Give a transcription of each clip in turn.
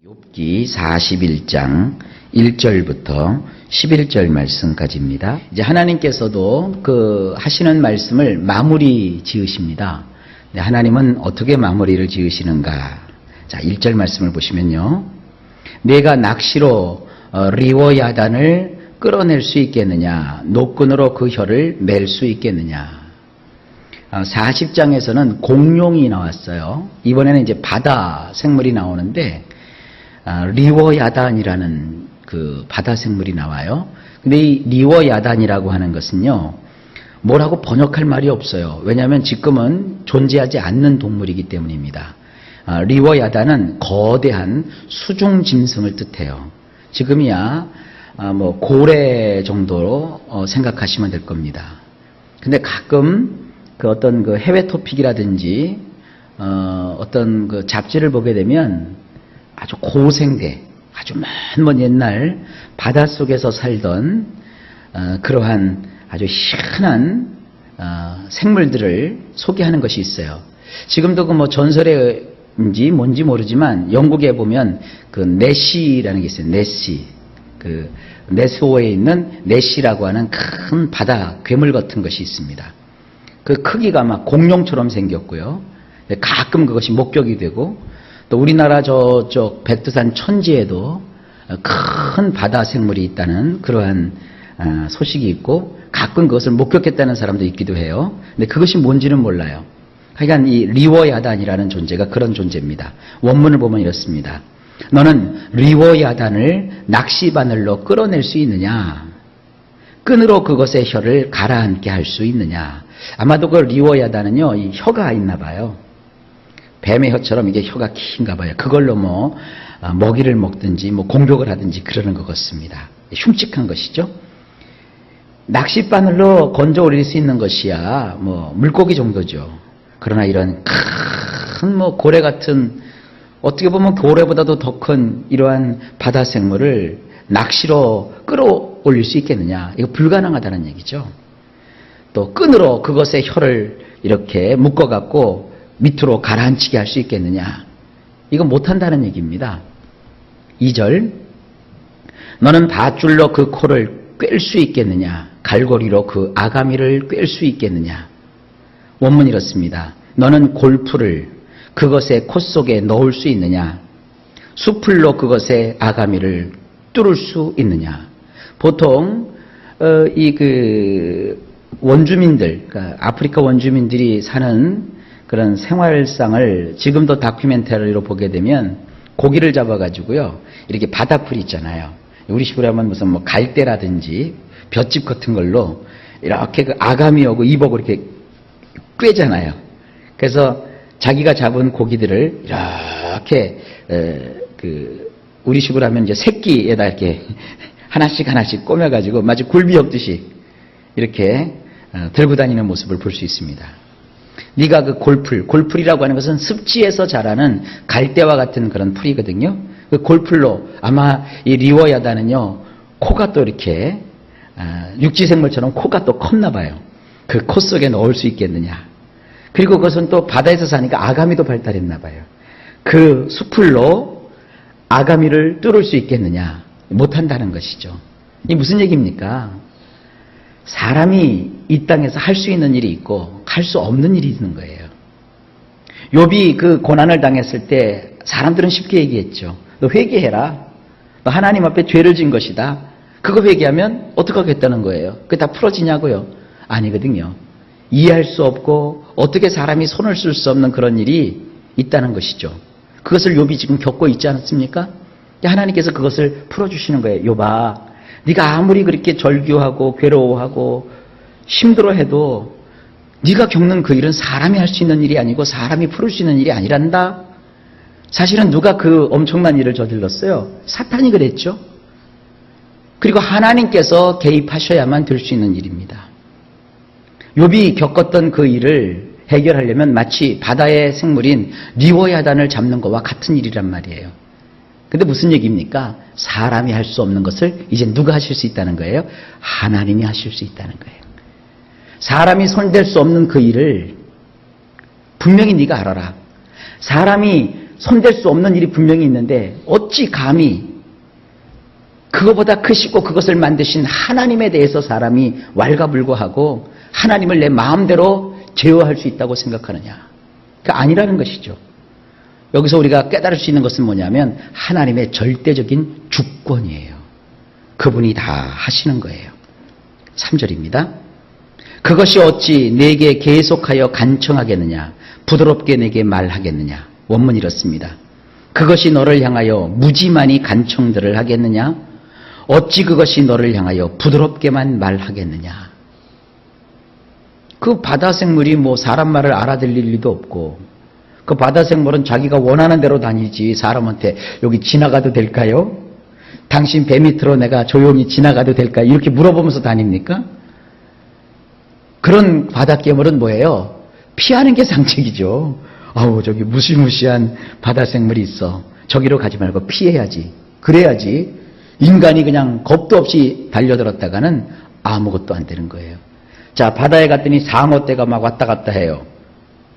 욥기 41장 1절부터 11절 말씀까지입니다. 이제 하나님께서도 그 하시는 말씀을 마무리 지으십니다. 하나님은 어떻게 마무리를 지으시는가? 자, 1절 말씀을 보시면요. 내가 낚시로 리워야단을 끌어낼 수 있겠느냐? 노끈으로 그 혀를 맬 수 있겠느냐? 40장에서는 공룡이 나왔어요. 이번에는 이제 바다 생물이 나오는데 리워야단이라는 그 바다 생물이 나와요. 근데 이 리워야단이라고 하는 것은요, 뭐라고 번역할 말이 없어요. 왜냐하면 지금은 존재하지 않는 동물이기 때문입니다. 리워야단은 거대한 수중 짐승을 뜻해요. 지금이야 뭐 고래 정도로 생각하시면 될 겁니다. 근데 가끔 그 어떤 그 해외 토픽이라든지 어떤 그 잡지를 보게 되면 아주 고생대, 아주 먼 옛날 바닷속에서 살던 그러한 아주 희한한 생물들을 소개하는 것이 있어요. 지금도 그 뭐 전설인지 뭔지 모르지만 영국에 보면 그 내시라는 게 있어요. 내시. 그 네스호에 있는 내시라고 하는 큰 바다 괴물 같은 것이 있습니다. 그 크기가 막 공룡처럼 생겼고요. 가끔 그것이 목격이 되고, 또 우리나라 저쪽 백두산 천지에도 큰 바다 생물이 있다는 그러한 소식이 있고, 가끔 그것을 목격했다는 사람도 있기도 해요. 근데 그것이 뭔지는 몰라요. 하여간 이 리워야단이라는 존재가 그런 존재입니다. 원문을 보면 이렇습니다. 너는 리워야단을 낚시바늘로 끌어낼 수 있느냐? 끈으로 그것의 혀를 가라앉게 할 수 있느냐? 아마도 그 리워야단은요, 이 혀가 있나 봐요. 뱀의 혀처럼 이게 혀가 긴가 봐요. 그걸로 뭐 먹이를 먹든지 뭐 공격을 하든지 그러는 것 같습니다. 흉측한 것이죠. 낚싯바늘로 건져 올릴 수 있는 것이야 뭐 물고기 정도죠. 그러나 이런 큰 뭐 고래 같은, 어떻게 보면 고래보다도 더 큰 이러한 바다 생물을 낚시로 끌어올릴 수 있겠느냐? 이거 불가능하다는 얘기죠. 또 끈으로 그것의 혀를 이렇게 묶어갖고 밑으로 가라앉히게 할 수 있겠느냐? 이거 못한다는 얘기입니다. 2절, 너는 밧줄로 그 코를 꿰을 수 있겠느냐? 갈고리로 그 아가미를 꿰을 수 있겠느냐? 원문이 이렇습니다. 너는 골프를 그것의 코 속에 넣을 수 있느냐? 수풀로 그것의 아가미를 뚫을 수 있느냐? 보통 이 그 원주민들, 그러니까 아프리카 원주민들이 사는 그런 생활상을 지금도 다큐멘터리로 보게 되면 고기를 잡아가지고요, 이렇게 바다풀이 있잖아요. 우리 식으로 하면 무슨 뭐 갈대라든지 볏짚 같은 걸로 이렇게 그 아가미하고 입하고 이렇게 꿰잖아요. 그래서 자기가 잡은 고기들을 이렇게 그 우리 식으로 하면 이제 새끼에다 이렇게 하나씩 꼬매가지고 마치 굴비 엮듯이 이렇게 들고 다니는 모습을 볼 수 있습니다. 네가 그 골풀이라고 하는 것은 습지에서 자라는 갈대와 같은 그런 풀이거든요. 그 골풀로 아마 이 리워야단은요, 코가 또 이렇게 육지생물처럼 코가 또 컸나 봐요. 그 코 속에 넣을 수 있겠느냐. 그리고 그것은 또 바다에서 사니까 아가미도 발달했나 봐요. 그 수풀로 아가미를 뚫을 수 있겠느냐. 못한다는 것이죠. 이게 무슨 얘기입니까? 사람이 이 땅에서 할 수 있는 일이 있고 할 수 없는 일이 있는 거예요. 욥이 그 고난을 당했을 때 사람들은 쉽게 얘기했죠. 너 회개해라. 너 하나님 앞에 죄를 진 것이다. 그거 회개하면 어떻게 하겠다는 거예요? 그게 다 풀어지냐고요? 아니거든요. 이해할 수 없고 어떻게 사람이 손을 쓸 수 없는 그런 일이 있다는 것이죠. 그것을 욥이 지금 겪고 있지 않습니까? 하나님께서 그것을 풀어주시는 거예요. 욥아, 네가 아무리 그렇게 절규하고 괴로워하고 힘들어해도 네가 겪는 그 일은 사람이 할 수 있는 일이 아니고 사람이 풀을 수 있는 일이 아니란다. 사실은 누가 그 엄청난 일을 저질렀어요? 사탄이 그랬죠. 그리고 하나님께서 개입하셔야만 될 수 있는 일입니다. 욥이 겪었던 그 일을 해결하려면 마치 바다의 생물인 리워야단을 잡는 것과 같은 일이란 말이에요. 근데 무슨 얘기입니까? 사람이 할 수 없는 것을 이제 누가 하실 수 있다는 거예요? 하나님이 하실 수 있다는 거예요. 사람이 손댈 수 없는 그 일을 분명히 네가 알아라. 사람이 손댈 수 없는 일이 분명히 있는데 어찌 감히 그거보다 크시고 그것을 만드신 하나님에 대해서 사람이 왈가불고하고 하나님을 내 마음대로 제어할 수 있다고 생각하느냐. 그러니까 아니라는 것이죠. 여기서 우리가 깨달을 수 있는 것은 뭐냐면 하나님의 절대적인 주권이에요. 그분이 다 하시는 거예요. 3절입니다. 그것이 어찌 내게 계속하여 간청하겠느냐. 부드럽게 내게 말하겠느냐. 원문이 이렇습니다. 그것이 너를 향하여 무지만이 간청들을 하겠느냐. 어찌 그것이 너를 향하여 부드럽게만 말하겠느냐. 그 바다 생물이 뭐 사람 말을 알아들릴 리도 없고 그 바다 생물은 자기가 원하는 대로 다니지 사람한테 여기 지나가도 될까요? 당신 배 밑으로 내가 조용히 지나가도 될까요? 이렇게 물어보면서 다닙니까? 그런 바다 괴물은 뭐예요? 피하는 게 상책이죠. 아우 저기 무시무시한 바다 생물이 있어. 저기로 가지 말고 피해야지. 그래야지 인간이 그냥 겁도 없이 달려들었다가는 아무것도 안 되는 거예요. 자, 바다에 갔더니 상어떼가 막 왔다 갔다 해요.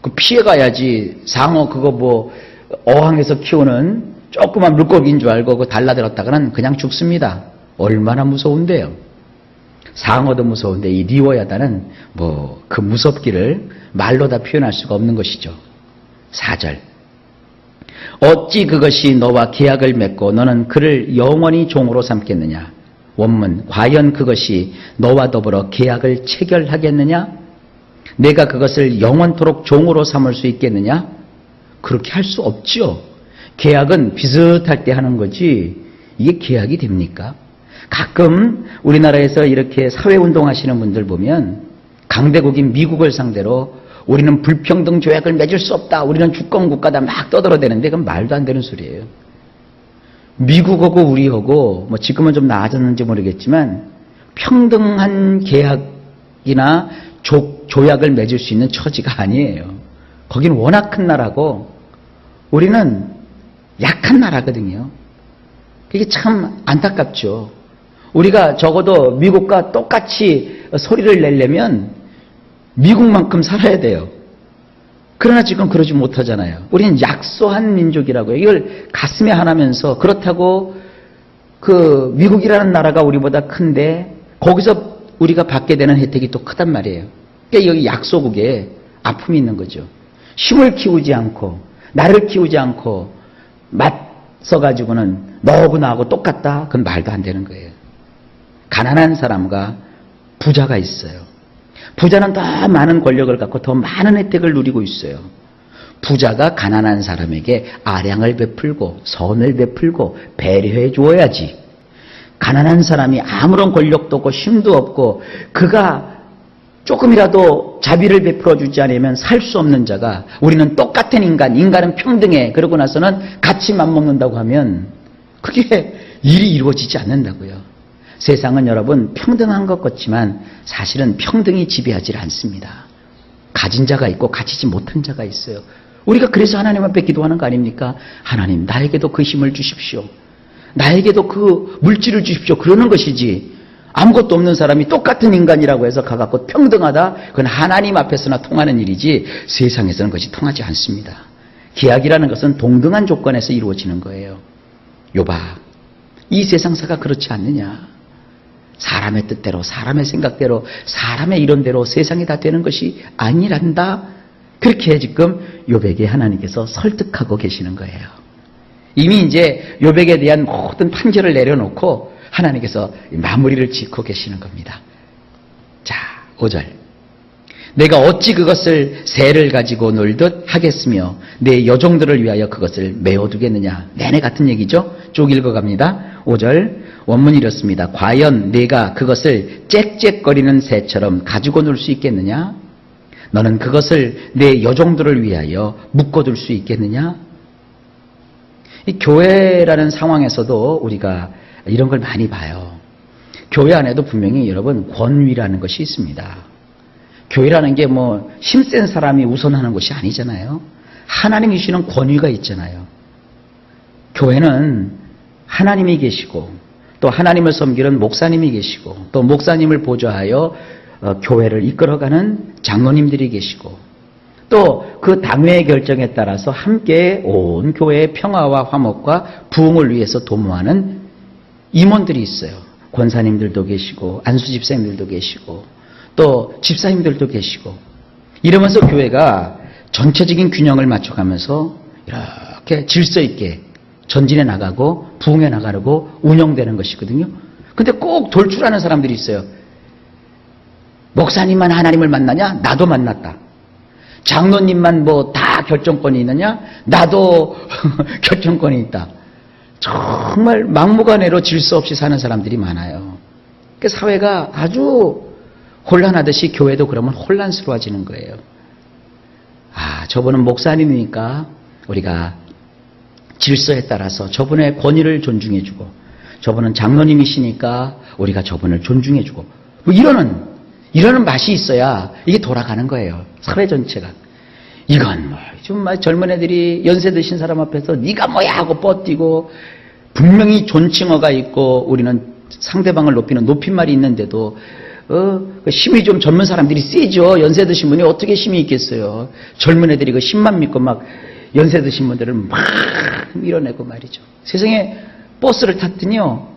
그 피해가야지. 상어 그거 뭐 어항에서 키우는 조그만 물고기인 줄 알고 그 달라들었다가는 그냥 죽습니다. 얼마나 무서운데요. 상어도 무서운데 이 리워야다는 뭐 그 무섭기를 말로 다 표현할 수가 없는 것이죠. 4절. 어찌 그것이 너와 계약을 맺고 너는 그를 영원히 종으로 삼겠느냐. 원문. 과연 그것이 너와 더불어 계약을 체결하겠느냐? 내가 그것을 영원토록 종으로 삼을 수 있겠느냐? 그렇게 할 수 없죠. 계약은 비슷할 때 하는 거지 이게 계약이 됩니까? 가끔 우리나라에서 이렇게 사회운동 하시는 분들 보면 강대국인 미국을 상대로 우리는 불평등 조약을 맺을 수 없다. 우리는 주권국가다 막 떠들어대는데 그건 말도 안 되는 소리예요. 미국하고 우리하고 뭐 지금은 좀 나아졌는지 모르겠지만 평등한 계약이나 조약을 맺을 수 있는 처지가 아니에요. 거긴 워낙 큰 나라고 우리는 약한 나라거든요. 그게 참 안타깝죠. 우리가 적어도 미국과 똑같이 소리를 내려면 미국만큼 살아야 돼요. 그러나 지금 그러지 못하잖아요. 우리는 약소한 민족이라고요. 이걸 가슴에 하나면서 그렇다고 그 미국이라는 나라가 우리보다 큰데 거기서 우리가 받게 되는 혜택이 또 크단 말이에요. 그러니까 여기 약소국에 아픔이 있는 거죠. 힘을 키우지 않고 나를 키우지 않고 맞서가지고는 너하고 나하고 똑같다? 그건 말도 안 되는 거예요. 가난한 사람과 부자가 있어요. 부자는 더 많은 권력을 갖고 더 많은 혜택을 누리고 있어요. 부자가 가난한 사람에게 아량을 베풀고 선을 베풀고 배려해 주어야지. 가난한 사람이 아무런 권력도 없고 힘도 없고 그가 조금이라도 자비를 베풀어 주지 않으면 살 수 없는 자가 우리는 똑같은 인간은 평등해. 그러고 나서는 같이 맘먹는다고 하면 그게 일이 이루어지지 않는다고요. 세상은 여러분 평등한 것 같지만 사실은 평등이 지배하지 않습니다. 가진 자가 있고 가지지 못한 자가 있어요. 우리가 그래서 하나님 앞에 기도하는 거 아닙니까? 하나님 나에게도 그 힘을 주십시오. 나에게도 그 물질을 주십시오. 그러는 것이지 아무것도 없는 사람이 똑같은 인간이라고 해서 가갖고 평등하다? 그건 하나님 앞에서나 통하는 일이지 세상에서는 그것이 통하지 않습니다. 계약이라는 것은 동등한 조건에서 이루어지는 거예요. 요봐, 이 세상사가 그렇지 않느냐. 사람의 뜻대로 사람의 생각대로 사람의 이론대로 세상이 다 되는 것이 아니란다. 그렇게 지금 욥에게 하나님께서 설득하고 계시는 거예요. 이미 이제 욥에게 대한 모든 판결을 내려놓고 하나님께서 마무리를 짓고 계시는 겁니다. 자, 5절. 내가 어찌 그것을 새를 가지고 놀듯 하겠으며 내 여종들을 위하여 그것을 메어두겠느냐. 내내 같은 얘기죠. 쭉 읽어갑니다. 5절. 원문이 이렇습니다. 과연 내가 그것을 짹짹거리는 새처럼 가지고 놀 수 있겠느냐? 너는 그것을 내 여종들을 위하여 묶어둘 수 있겠느냐? 이 교회라는 상황에서도 우리가 이런 걸 많이 봐요. 교회 안에도 분명히 여러분 권위라는 것이 있습니다. 교회라는 게 뭐 힘센 사람이 우선하는 것이 아니잖아요. 하나님이 주시는 권위가 있잖아요. 교회는 하나님이 계시고 또 하나님을 섬기는 목사님이 계시고 또 목사님을 보좌하여 교회를 이끌어가는 장로님들이 계시고 또 그 당회의 결정에 따라서 함께 온 교회의 평화와 화목과 부흥을 위해서 도모하는 임원들이 있어요. 권사님들도 계시고 안수 집사님들도 계시고 또 집사님들도 계시고 이러면서 교회가 전체적인 균형을 맞춰가면서 이렇게 질서 있게 전진해 나가고 부흥해 나가고 운영되는 것이거든요. 근데 꼭 돌출하는 사람들이 있어요. 목사님만 하나님을 만나냐? 나도 만났다. 장로님만 뭐 다 결정권이 있느냐? 나도 결정권이 있다. 정말 막무가내로 질서 없이 사는 사람들이 많아요. 그 사회가 아주 혼란하듯이 교회도 그러면 혼란스러워지는 거예요. 아, 저분은 목사님이니까 우리가 질서에 따라서 저분의 권위를 존중해주고, 저분은 장로님이시니까 우리가 저분을 존중해주고, 뭐 이러는 맛이 있어야 이게 돌아가는 거예요. 사회 전체가. 이건 뭐 정말 젊은 애들이 연세 드신 사람 앞에서 네가 뭐야 하고 뻗뛰고, 분명히 존칭어가 있고 우리는 상대방을 높이는 높임말이 있는데도 힘이 좀 젊은 사람들이 세죠. 연세 드신 분이 어떻게 힘이 있겠어요. 젊은 애들이 그 힘만 믿고 막 연세 드신 분들을 막 밀어내고 말이죠. 세상에 버스를 탔더니요,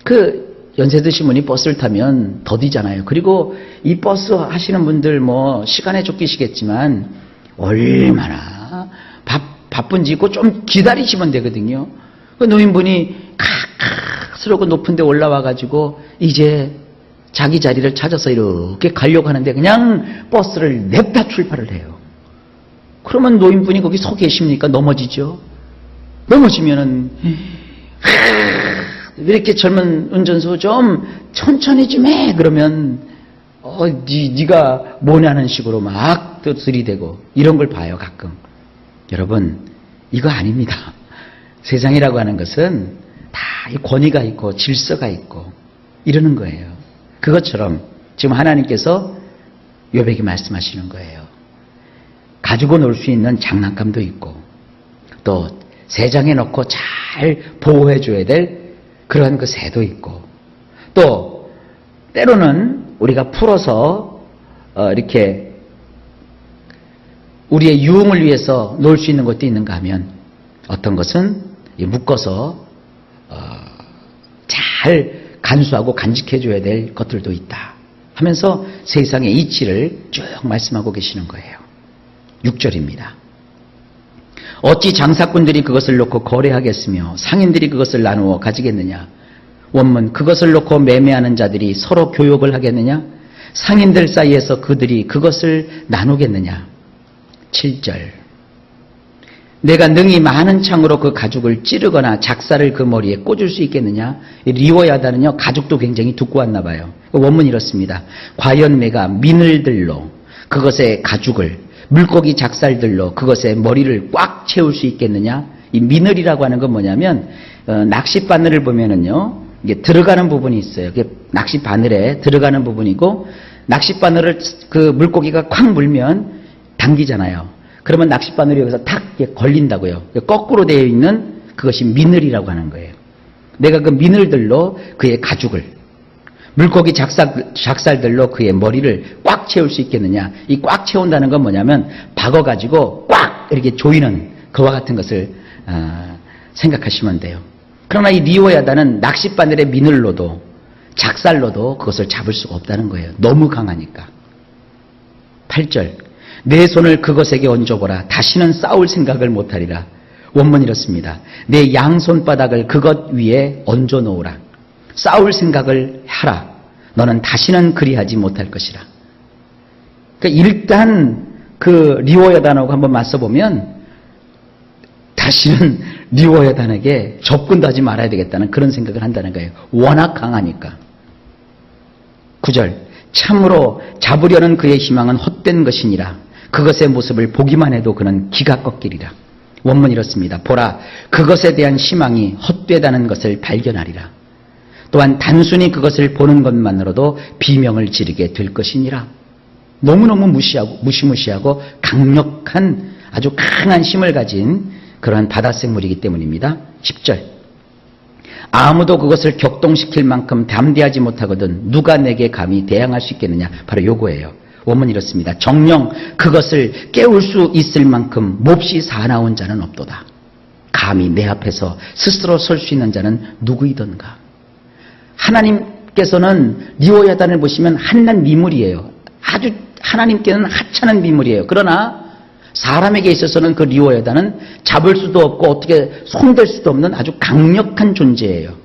그 연세 드신 분이 버스를 타면 더디잖아요. 그리고 이 버스 하시는 분들 뭐 시간에 쫓기시겠지만 얼마나 바쁜지 있고 좀 기다리시면 되거든요. 그 노인분이 칵칵스러고 높은 데 올라와가지고 이제 자기 자리를 찾아서 이렇게 가려고 하는데 그냥 버스를 냅다 출발을 해요. 그러면 노인분이 거기 서 계십니까? 넘어지죠. 넘어지면은 왜 이렇게 젊은 운전수 좀 천천히 좀 해. 그러면 네가 뭐냐는 식으로 막 또 들이대고 이런 걸 봐요. 가끔. 여러분, 이거 아닙니다. 세상이라고 하는 것은 다 이 권위가 있고 질서가 있고 이러는 거예요. 그것처럼 지금 하나님께서 욥에게 말씀하시는 거예요. 가지고 놀 수 있는 장난감도 있고 또 새장에 넣고 잘 보호해 줘야 될 그러한 그 새도 있고 또 때로는 우리가 풀어서 이렇게 우리의 유흥을 위해서 놀 수 있는 것도 있는가 하면 어떤 것은 묶어서 잘 간수하고 간직해 줘야 될 것들도 있다 하면서 세상의 이치를 쭉 말씀하고 계시는 거예요. 6절입니다. 어찌 장사꾼들이 그것을 놓고 거래하겠으며 상인들이 그것을 나누어 가지겠느냐. 원문, 그것을 놓고 매매하는 자들이 서로 교역을 하겠느냐. 상인들 사이에서 그들이 그것을 나누겠느냐. 7절, 내가 능히 많은 창으로 그 가죽을 찌르거나 작사를 그 머리에 꽂을 수 있겠느냐. 리워야다는요, 가죽도 굉장히 두꺼웠나 봐요. 원문이 이렇습니다. 과연 내가 미늘들로 그것의 가죽을, 물고기 작살들로 그것의 머리를 꽉 채울 수 있겠느냐. 이 미늘이라고 하는 건 뭐냐면 낚시 바늘을 보면은요, 이게 들어가는 부분이 있어요. 이게 낚시 바늘에 들어가는 부분이고, 낚시 바늘을 그 물고기가 콱 물면 당기잖아요. 그러면 낚시 바늘이 여기서 탁 걸린다고요. 거꾸로 되어 있는 그것이 미늘이라고 하는 거예요. 내가 그 미늘들로 그의 가죽을, 물고기 작살들로 그의 머리를 꽉 채울 수 있겠느냐. 이 꽉 채운다는 건 뭐냐면 박아가지고 꽉 이렇게 조이는 그와 같은 것을 생각하시면 돼요. 그러나 이 리오야다는 낚싯바늘의 미늘로도 작살로도 그것을 잡을 수가 없다는 거예요. 너무 강하니까. 8절, 내 손을 그것에게 얹어보라. 다시는 싸울 생각을 못하리라. 원문 이렇습니다. 내 양손바닥을 그것 위에 얹어 놓으라. 싸울 생각을 하라. 너는 다시는 그리하지 못할 것이라. 그러니까 일단 그 리워야단하고 한번 맞서보면 다시는 리워야단에게 접근도 하지 말아야 되겠다는 그런 생각을 한다는 거예요. 워낙 강하니까. 9절, 참으로 잡으려는 그의 희망은 헛된 것이니라. 그것의 모습을 보기만 해도 그는 기가 꺾이리라. 원문 이렇습니다. 보라, 그것에 대한 희망이 헛되다는 것을 발견하리라. 또한 단순히 그것을 보는 것만으로도 비명을 지르게 될 것이니라. 너무너무 무시무시하고 강력한 아주 강한 힘을 가진 그러한 바다생물이기 때문입니다. 10절, 아무도 그것을 격동시킬 만큼 담대하지 못하거든 누가 내게 감히 대항할 수 있겠느냐. 바로 요거예요. 원문이 이렇습니다. 정녕 그것을 깨울 수 있을 만큼 몹시 사나운 자는 없도다. 감히 내 앞에서 스스로 설 수 있는 자는 누구이던가. 하나님께서는 리오야단을 보시면 한낱 미물이에요. 아주 하나님께는 하찮은 미물이에요. 그러나 사람에게 있어서는 그 리오야단은 잡을 수도 없고 어떻게 손댈 수도 없는 아주 강력한 존재예요.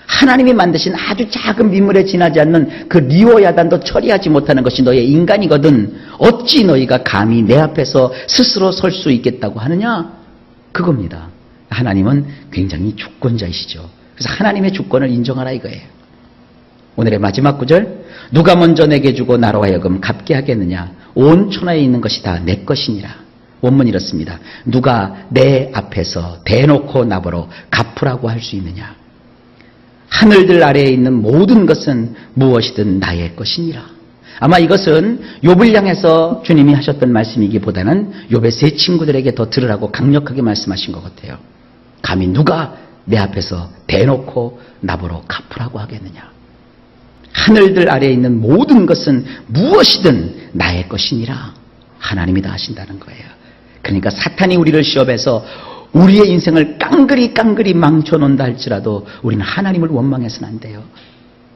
하나님이 만드신 아주 작은 미물에 지나지 않는 그 리오야단도 처리하지 못하는 것이 너의 인간이거든. 어찌 너희가 감히 내 앞에서 스스로 설 수 있겠다고 하느냐? 그겁니다. 하나님은 굉장히 주권자이시죠. 그래서 하나님의 주권을 인정하라 이거예요. 오늘의 마지막 구절. 누가 먼저 내게 주고 나로 하여금 갚게 하겠느냐? 온 천하에 있는 것이 다 내 것이니라. 원문이 이렇습니다. 누가 내 앞에서 대놓고 나보러 갚으라고 할 수 있느냐? 하늘들 아래에 있는 모든 것은 무엇이든 나의 것이니라. 아마 이것은 욥을 향해서 주님이 하셨던 말씀이기보다는 욥의 세 친구들에게 더 들으라고 강력하게 말씀하신 것 같아요. 감히 누가 내 앞에서 대놓고 나보러 갚으라고 하겠느냐. 하늘들 아래에 있는 모든 것은 무엇이든 나의 것이니라. 하나님이 다 하신다는 거예요. 그러니까 사탄이 우리를 시험해서 우리의 인생을 깡그리 망쳐놓는다 할지라도 우리는 하나님을 원망해서는 안 돼요.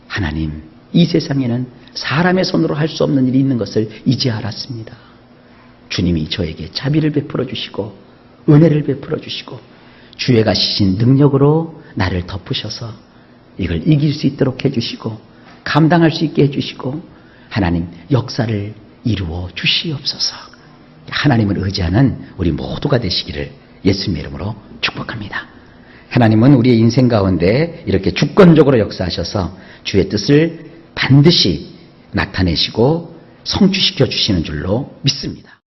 하나님, 이 세상에는 사람의 손으로 할 수 없는 일이 있는 것을 이제 알았습니다. 주님이 저에게 자비를 베풀어 주시고 은혜를 베풀어 주시고 주의 가시신 능력으로 나를 덮으셔서 이걸 이길 수 있도록 해주시고 감당할 수 있게 해주시고 하나님 역사를 이루어 주시옵소서. 하나님을 의지하는 우리 모두가 되시기를 예수님의 이름으로 축복합니다. 하나님은 우리의 인생 가운데 이렇게 주권적으로 역사하셔서 주의 뜻을 반드시 나타내시고 성취시켜 주시는 줄로 믿습니다.